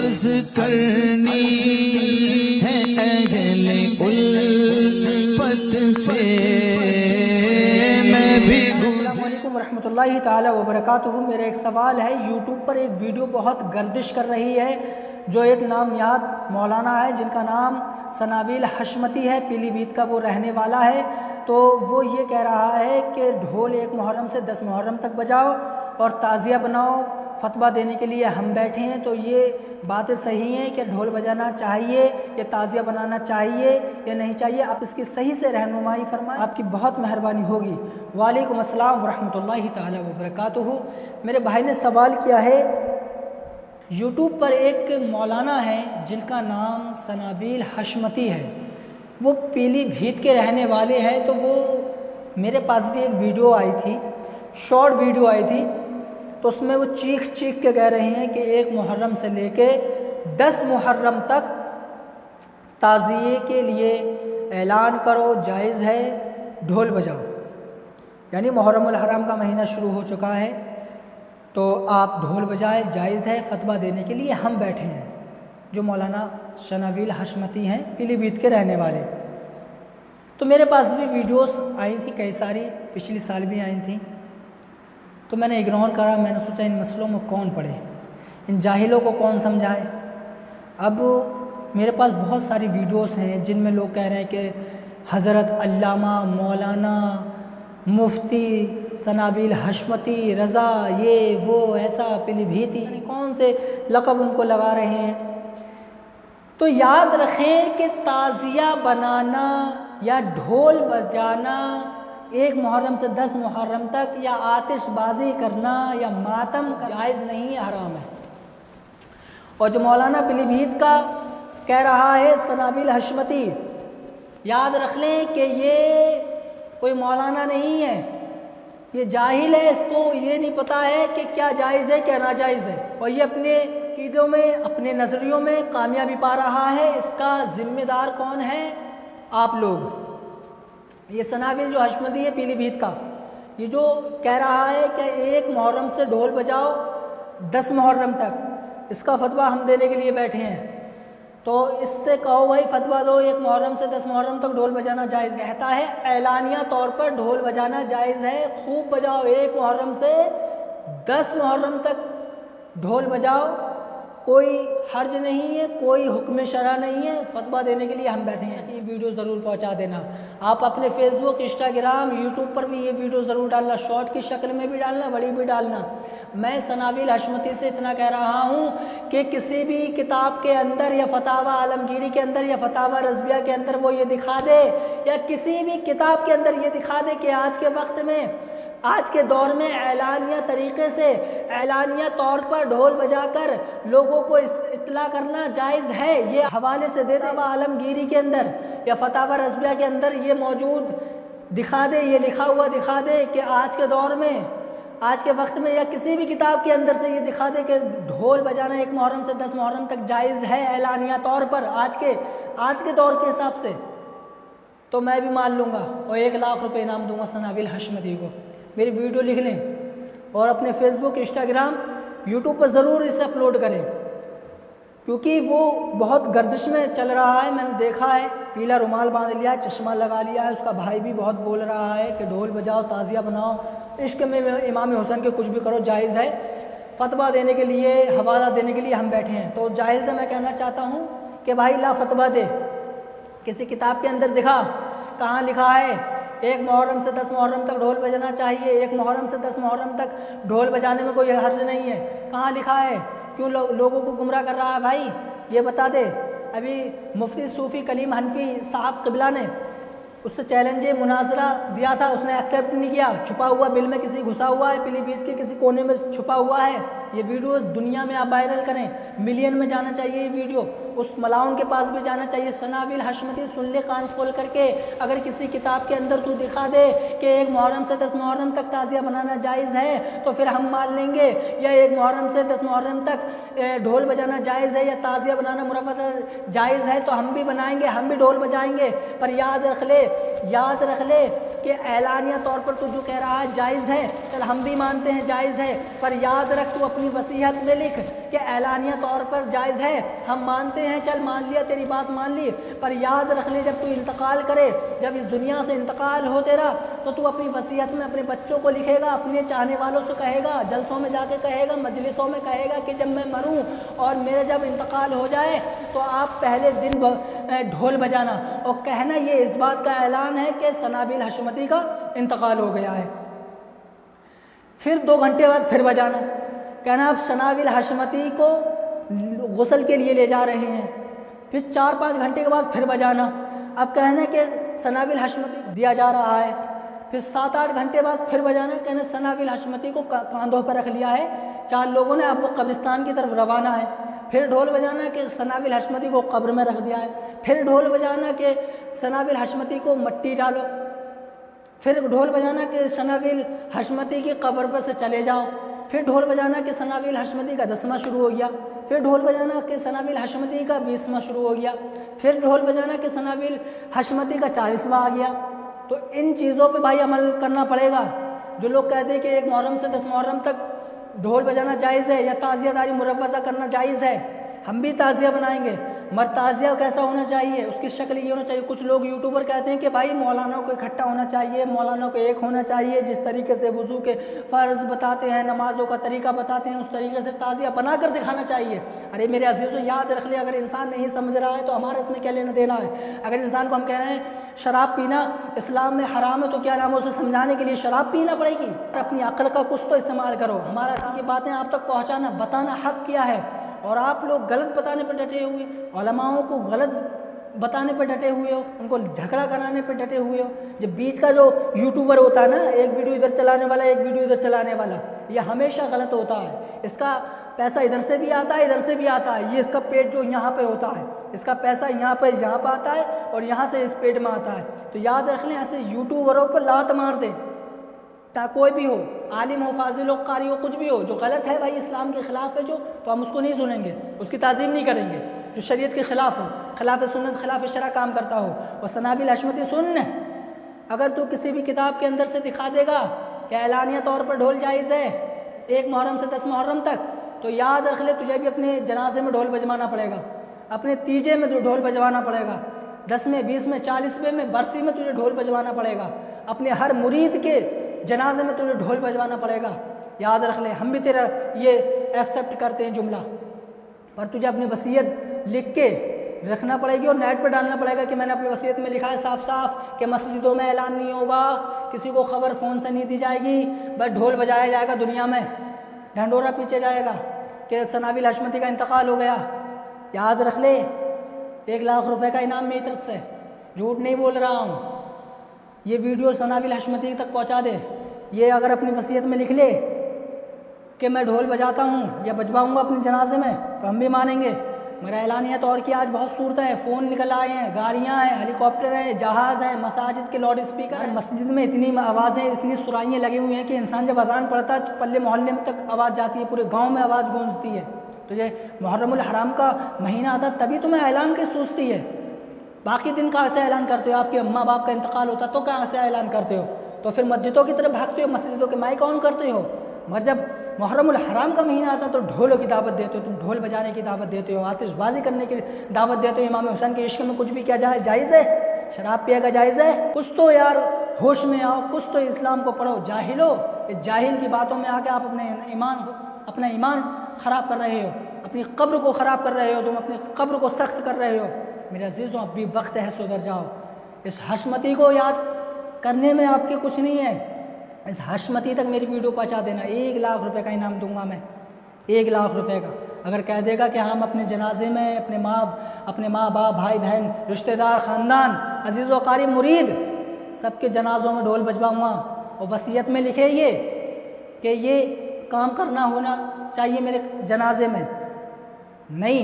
अर्ज करनी है अहले उल्फत से मैं भी। अस्सलामु अलैकुम रहमतुल्लाहि ताला व बरकातुहू। मेरा एक सवाल है, यूट्यूब पर एक वीडियो बहुत गर्दिश कर रही है, जो एक नामयाद मौलाना है जिनका नाम सनाविल हशमती है, पीलीभीत का वो रहने वाला है। तो वो ये कह रहा है कि ढोल 1 मुहर्रम से 10 मुहर्रम तक बजाओ और ताज़िया बनाओ। फतवा देने के लिए हम बैठे हैं, तो ये बातें सही हैं कि ढोल बजाना चाहिए या ताज़िया बनाना चाहिए या नहीं चाहिए? आप इसकी सही से रहनुमाई फरमाएं, आपकी बहुत मेहरबानी होगी। वालेकुम अस्सलाम वरहमतुल्लाहि ताला व बरकातुहू। मेरे भाई ने सवाल किया है, यूट्यूब पर एक मौलाना है जिनका नाम सनाविल हशमती है, वो पीलीभीत के रहने वाले हैं। तो वो मेरे पास भी एक वीडियो आई थी, शॉर्ट वीडियो आई थी, तो उसमें वो चीख के कह रहे हैं कि 1 मुहर्रम से लेके 10 मुहर्रम तक ताज़िये के लिए ऐलान करो, जायज़ है ढोल बजाओ। यानी मुहर्रमुल हराम का महीना शुरू हो चुका है, तो आप ढोल बजाएं, जायज़ है। फतवा देने के लिए हम बैठे हैं, जो मौलाना सनाविल हशमती हैं, पीलीभीत के रहने वाले। तो मेरे पास भी वीडियोस आई थी, कई सारी पिछले साल भी आई थी, तो मैंने इग्नोर करा। मैंने सोचा इन मसलों में कौन पढ़े, इन जाहिलों को कौन समझाए। अब मेरे पास बहुत सारी वीडियोस हैं जिनमें लोग कह रहे हैं कि हज़रत अल्लामा मौलाना मुफ्ती सनाविल हशमती रज़ा, ये वो ऐसा पीलीभीती, कौन से लक़ब उनको लगा रहे हैं। तो याद रखें कि ताज़िया बनाना या ढोल बजाना 1 मुहर्रम से 10 मुहर्रम तक या आतिशबाजी करना या मातम जायज़ नहीं है, हराम है। और जो मौलाना पीलीभीत का कह रहा है सनाविल हशमती, याद रख लें कि ये कोई मौलाना नहीं है, ये जाहिल है। इसको ये नहीं पता है कि क्या जायज़ है क्या नाजायज़ है, और ये अपने कीदों में, अपने नज़रियों में कामयाबी पा रहा है। इसका ज़िम्मेदार कौन है? आप लोग। ये सनाविल जो हशमती है पीलीभीत का, ये जो कह रहा है कि 1 मुहर्रम से ढोल बजाओ 10 मुहर्रम तक, इसका फतवा हम देने के लिए बैठे हैं। तो इससे कहो भाई फतवा दो, 1 मुहर्रम से 10 मुहर्रम तक ढोल बजाना जायज़ कहता है, ऐलानिया तौर पर ढोल बजाना जायज़ है, खूब बजाओ। 1 मुहर्रम से 10 मुहर्रम तक ढोल बजाओ, कोई हर्ज नहीं है, कोई हुक्म शरा नहीं है। फतवा देने के लिए हम बैठे हैं। ये वीडियो ज़रूर पहुंचा देना। आप अपने फेसबुक, इंस्टाग्राम, यूट्यूब पर भी ये वीडियो ज़रूर डालना, शॉर्ट की शक्ल में भी डालना, बड़ी भी डालना। मैं सनाविल हशमती से इतना कह रहा हूँ कि किसी भी किताब के अंदर या फतावा आलमगीरी के अंदर या फतावा रज़बिया के अंदर वो ये दिखा दे, या किसी भी किताब के अंदर ये दिखा दे कि आज के वक्त में, आज के दौर में ऐलानिया तरीक़े से, ऐलानिया तौर पर ढोल बजाकर लोगों को इत्तला करना जायज़ है। ये हवाले से दे दे, आलमगीरी के अंदर या फतावा रज़बिया के अंदर ये मौजूद दिखा दे, ये लिखा हुआ दिखा दे कि आज के दौर में, आज के वक्त में, या किसी भी किताब के अंदर से ये दिखा दे कि ढोल बजाना 1 मुहर्रम से 10 मुहर्रम तक जायज़ है ऐलानिया तौर पर, आज के दौर के हिसाब से, तो मैं भी मान लूँगा और 1 लाख रुपये इनाम दूँगा सनाविल हशमती को। मेरी वीडियो लिख लें और अपने फेसबुक, इंस्टाग्राम, यूट्यूब पर ज़रूर इसे अपलोड करें, क्योंकि वो बहुत गर्दिश में चल रहा है। मैंने देखा है, पीला रुमाल बांध लिया, चश्मा लगा लिया है। उसका भाई भी बहुत बोल रहा है कि ढोल बजाओ, ताज़िया बनाओ, इश्क में इमाम हुसैन के कुछ भी करो, जायज़ है। फतवा देने के लिए, हवाला देने के लिए हम बैठे हैं। तो जाहिल से मैं कहना चाहता हूँ कि भाई ला फतवा दे, किसी किताब के अंदर दिखा, कहाँ लिखा है 1 मुहर्रम से 10 मुहर्रम तक ढोल बजाना चाहिए, 1 मुहर्रम से 10 मुहर्रम तक ढोल बजाने में कोई हर्ज नहीं है। कहाँ लिखा है? क्यों लोगों को गुमराह कर रहा है भाई, ये बता दे। अभी मुफ्ती सूफ़ी कलीम हनफी साहब क़िबला ने उससे चैलेंज मुनाजरा दिया था, उसने एक्सेप्ट नहीं किया। छुपा हुआ बिल में किसी घुसा हुआ है, पीलीभीत के किसी कोने में छुपा हुआ है। ये वीडियो दुनिया में आप वायरल करें, मिलियन में जाना चाहिए ये वीडियो, उस मलाउन के पास भी जाना चाहिए। सनाविल हशमती सुन ले कान खोल करके, अगर किसी किताब के अंदर तू दिखा दे कि 1 मुहर्रम से 10 मुहर्रम तक ताज़िया बनाना जायज़ है तो फिर हम मान लेंगे, या 1 मुहर्रम से 10 मुहर्रम तक ढोल बजाना जायज़ है या ताज़िया बनाना मुरफ़्फ़ा जायज़ है तो हम भी बनाएंगे, हम भी ढोल बजाएंगे। पर याद रख ले कि ऐलानिया तौर पर तू जो कह रहा है जायज़ है, चल हम भी मानते हैं जायज़ है, पर याद रख तू अपने अपनी वसीयत में लिख कि एलानिया तौर पर जायज़ है, हम मानते हैं, चल मान लिया, तेरी बात मान ली, पर याद रख ले जब तू इंतकाल करे, जब इस दुनिया से इंतकाल हो तेरा, तो तू अपनी वसीयत में अपने बच्चों को लिखेगा, अपने चाहने वालों से कहेगा, जलसों में जाके कहेगा, मजलिसों में कहेगा कि जब मैं मरूं और मेरा जब इंतकाल हो जाए तो आप पहले दिन ढोल बजाना और कहना ये इस बात का ऐलान है कि सनाबिल हशमती का इंतकाल हो गया है। फिर 2 घंटे बाद फिर बजाना, कहना आप सनाबिल हशमती को गुस्ल के लिए ले जा रहे हैं। फिर 4-5 घंटे के बाद फिर बजाना, अब कहना कि सनाबिल हशमती दिया जा रहा है। फिर 7-8 घंटे बाद फिर बजाना, कहना सनाबिल हशमती को कांधों पर रख लिया है 4 लोगों ने, अब वो कब्रिस्तान की तरफ रवाना है। फिर ढोल बजाना कि सनाबिल हशमती को कब्र में रख दिया है। फिर ढोल बजाना कि सनाबिल हशमती को मट्टी डालो। फिर ढोल बजाना कि सनाबिल हशमती की कब्र पर से चले जाओ। फिर ढोल बजाना कि सनाबिल हशमती का 10वां शुरू हो गया। फिर ढोल बजाना कि सनाबिल हशमती का 20वां शुरू हो गया। फिर ढोल बजाना कि सनाबिल हशमती का 40वां आ गया। तो इन चीज़ों पे भाई अमल करना पड़ेगा। जो लोग कहते हैं कि 1 मुहर्रम से 10 मुहर्रम तक ढोल बजाना जायज़ है या ताज़ियादारी मुरव्वज़ा करना जायज़ है, हम भी ताज़िया बनाएंगे, मगर ताज़िया कैसा होना चाहिए, उसकी शक्ल ये होना चाहिए। कुछ लोग यूट्यूबर कहते हैं कि भाई मौलाना को इकट्ठा होना चाहिए, मौलाना को एक होना चाहिए, जिस तरीके से वज़ू के फ़र्ज़ बताते हैं, नमाज़ों का तरीका बताते हैं, उस तरीके से ताज़िया बना कर दिखाना चाहिए। अरे मेरे अज़ीज़ों, याद रख ले, अगर इंसान नहीं समझ रहा है तो हमारा इसमें क्या लेना देना है। अगर इंसान को हम कह रहे हैं शराब पीना इस्लाम में हराम है, तो क्या नाम है, उसे समझाने के लिए शराब पीना पड़ेगी। अपनी अक्ल का कुछ तो इस्तेमाल करो। हमारा काम की बातें आप तक पहुँचाना, बताना हक़ क्या है, और आप लोग गलत बताने पर डटे हुए, उलमाओं को गलत बताने पर डटे हुए हो, उनको झगड़ा कराने पर डटे हुए हो। जब बीच का जो यूट्यूबर होता है ना, एक वीडियो इधर चलाने वाला, एक वीडियो इधर चलाने वाला, ये हमेशा गलत होता है। इसका पैसा इधर से भी आता है, इधर से भी आता है। ये इसका पेट जो यहाँ पे होता है, इसका पैसा यहाँ पे आता है और यहाँ से इस पेट में आता है। तो याद रख लें, ऐसे यूट्यूबरों पर लात मार दे, कोई भी हो, आलिम हो, फाजिल हो, कारी हो, कुछ भी हो, जो गलत है भाई, इस्लाम के ख़िलाफ़ है जो, तो हम उसको नहीं सुनेंगे, उसकी ताज़ीम नहीं करेंगे। जो शरीयत के ख़िलाफ़ हो, खिलाफ सुन्नत, खिलाफ शरा काम करता हो, और सनाबिल हशमती सुन्न, अगर तू किसी भी किताब के अंदर से दिखा देगा कि एलानिया तौर पर ढोल जायज़ है 1 मुहर्रम से 10 मुहर्रम तक, तो याद रख ले तुझे भी अपने जनाजे में ढोल बजवाना पड़ेगा, अपने तीजे में ढोल बजवाना पड़ेगा, 10वें, 20वें, 40वें में बरसी में तुझे ढोल बजवाना पड़ेगा, अपने हर मुरीद के जनाजे में तुझे ढोल बजवाना पड़ेगा। याद रख ले, हम भी तेरा ये एक्सेप्ट करते हैं जुमला, पर तुझे अपनी वसीयत लिख के रखना पड़ेगी और नेट पर डालना पड़ेगा कि मैंने अपनी वसीयत में लिखा है साफ साफ कि मस्जिदों में ऐलान नहीं होगा, किसी को खबर फ़ोन से नहीं दी जाएगी, बस ढोल बजाया जाएगा, दुनिया में ढंडोरा पीछे जाएगा कि सनाबिल हशमती का इंतकाल हो गया। याद रख ले, 1 लाख रुपए का इनाम मेरी तरफ से, झूठ नहीं बोल रहा हूँ। ये वीडियो सनाबिल हशमती तक पहुँचा दे, ये अगर अपनी वसीयत में लिख ले कि मैं ढोल बजाता हूँ या बजवाऊँगा अपने जनाजे में, तो हम भी मानेंगे। मेरा ऐलानिया तौर की आज बहुत सूरतें हैं, फ़ोन निकल आए हैं, गाड़ियाँ हैं, हेलीकॉप्टर हैं, जहाज़ हैं, मसाजिद के लाउड स्पीकर, मस्जिद में इतनी आवाज़ें, इतनी सुराइयाँ लगी हुई हैं कि इंसान जब अज़ान पढ़ता है तो पल्ले मोहल्ले में तक आवाज़ जाती है, पूरे गाँव में आवाज़ गूंजती है। तो ये मुहर्रमुल हराम का महीना आता तभी तुम्हें ऐलान की सूझती है, बाकी दिन कहाँ से ऐलान करते हो? आपके अम्मा बाप का इंतकाल होता तो कहाँ से ऐलान करते हो? तो फिर मस्जिदों की तरफ भागते हो, मस्जिदों के माइक ऑन करते हो। मगर जब मुहर्रमुल हराम का महीना आता तो ढोलों की दावत देते हो, तुम ढोल बजाने की दावत देते हो, आतिशबाजी करने की दावत देते हो। इमाम हुसैन के इश्क में कुछ भी क्या जायज़ है? शराब पिएगा जायज़ है? कुछ तो यार होश में आओ, कुछ तो इस्लाम को पढ़ो। जाहिलो, इस जाहिल की बातों में आके आप अपना ईमान ख़राब कर रहे हो, अपनी कब्र को ख़राब कर रहे हो, तुम अपनी कब्र को सख्त कर रहे हो। मेरे अजीज़ों, अब भी वक्त है, सुधर जाओ। इस हशमती को याद करने में आपके कुछ नहीं है, इस हशमती तक मेरी वीडियो पहुंचा देना। 1 लाख रुपए का इनाम दूंगा मैं, 1 लाख रुपए का। अगर कह देगा कि हम अपने जनाजे में अपने माँ बाप, भाई बहन, रिश्तेदार, ख़ानदान, अजीज़ व क़रीब, मुरीद, सबके जनाजों में ढोल बजवाऊँगा और वसीयत में लिखे ये कि ये काम करना होना चाहिए मेरे जनाजे में, नहीं,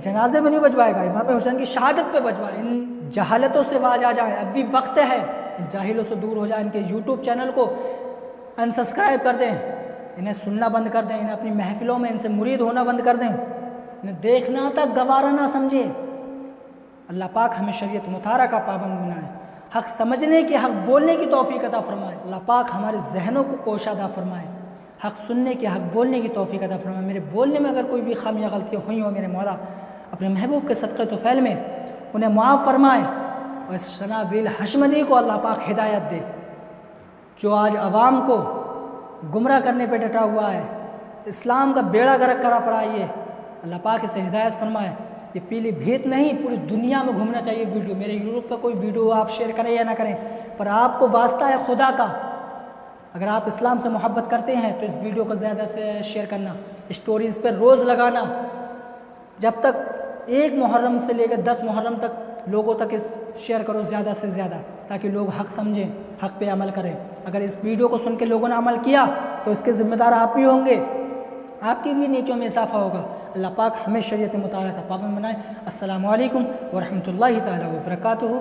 जनाजे में नहीं बजवाएगा, इमाम हुसैन की शहादत पे बजवाए। इन जहालतों से बाज आ जाए, अब भी वक्त है, इन जाहिलों से दूर हो जाए। इनके यूट्यूब चैनल को अनसब्सक्राइब कर दें, इन्हें सुनना बंद कर दें, इन्हें अपनी महफिलों में इनसे मुरीद होना बंद कर दें, इन्हें देखना तक गवारा ना समझे। अल्लाह पाक हमें शरीयत मुताहरा का पाबंद बनाए, हक़ समझने की, हक़ बोलने की तौफीक अता फरमाए। अल्लाह पाक हमारे जहनों को कोशादा फरमाए, हक़ सुनने की, हक़ बोलने की तौफ़ीक़ अता फ़रमा। मेरे बोलने में अगर कोई भी खामी या गलतियाँ हुई हो मेरे मौला, अपने महबूब के सदक़े तोफ़ैल में उन्हें मुआफ़ फ़रमाए। और इस सनाविल हशमती को अल्लाह पाक हिदायत दे, जो आज अवाम को गुमराह करने पे डटा हुआ है, इस्लाम का बेड़ा गर्क करा पड़ा है। ये अल्लाह पाक इसे हिदायत फरमाए। ये पीलीभीत नहीं, पूरी दुनिया में घूमना चाहिए वीडियो। मेरे यूट्यूब पर कोई वीडियो आप शेयर करें या ना करें, पर आपको वास्ता है खुदा का, अगर आप इस्लाम से मोहब्बत करते हैं तो इस वीडियो को ज़्यादा से शेयर करना, स्टोरीज़ पर रोज़ लगाना। जब तक 1 मुहर्रम से लेकर 10 मुहर्रम तक लोगों तक इस शेयर करो ज़्यादा से ज़्यादा, ताकि लोग हक़ समझें, हक़ पे अमल करें। अगर इस वीडियो को सुन के लोगों ने अमल किया तो इसके ज़िम्मेदार आप भी होंगे, आपकी भी नेकियों में इजाफ़ा होगा। अल्लाह पाक हमें शरीयत मुताहरा का पाबंद बनाए। अस्सलामु अलैकुम व रहमतुल्लाहि तआला व बरकातुहू।